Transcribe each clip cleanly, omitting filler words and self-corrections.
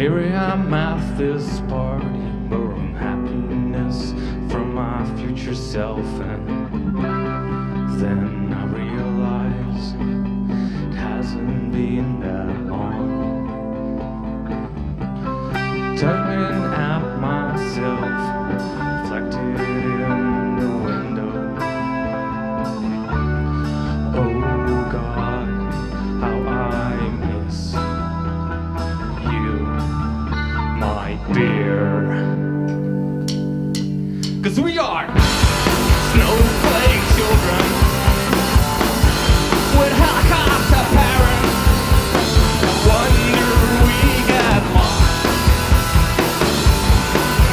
Here I am at this party, borrowing happiness from my future self, and then I realize it hasn't been that long. Turning at myself, reflected in the window. Oh God, how I miss you, my dear. 'Cause we are snowflake children with helicopter parents. Wonder we get lost.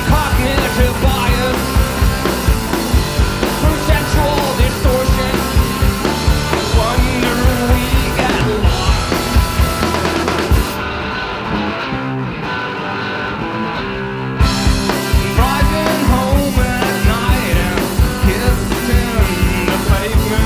Cognitive bias, perceptual distortion. Wonder we get lost. Driving home at night and kissing the pavement.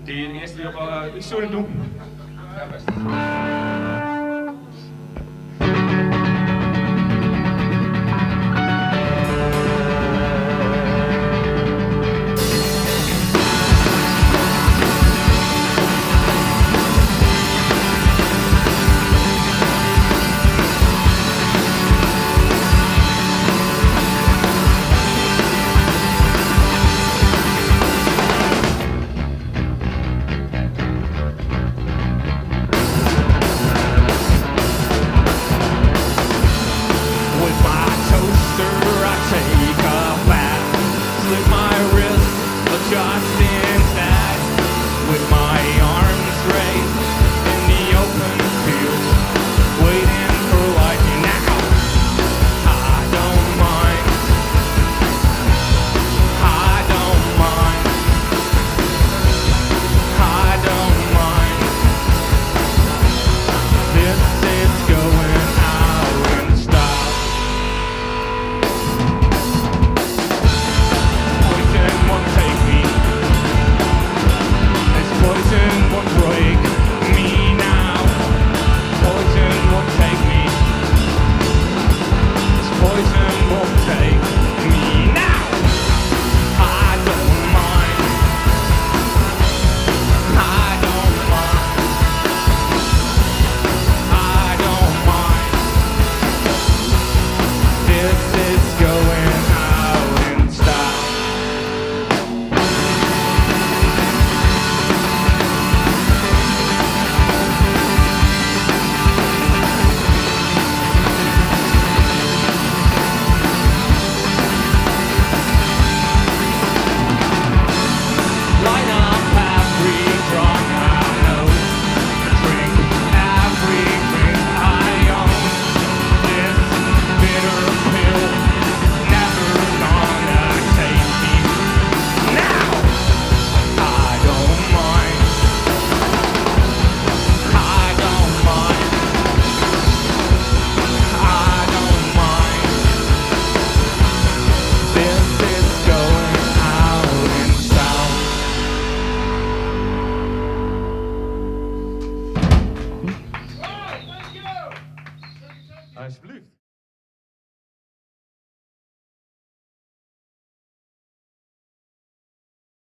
Die eerste die op iets zullen doen. Ja, best. Just inside, with my arms raised in the open field, waiting for lightning now. I don't mind, I don't mind, I don't mind. This is going out in style. Poison won't take me. Poison won't break me now. Poison won't take me. This poison won't take me now. I don't mind. I don't mind. I don't mind. This is going out in style. Alsjeblieft.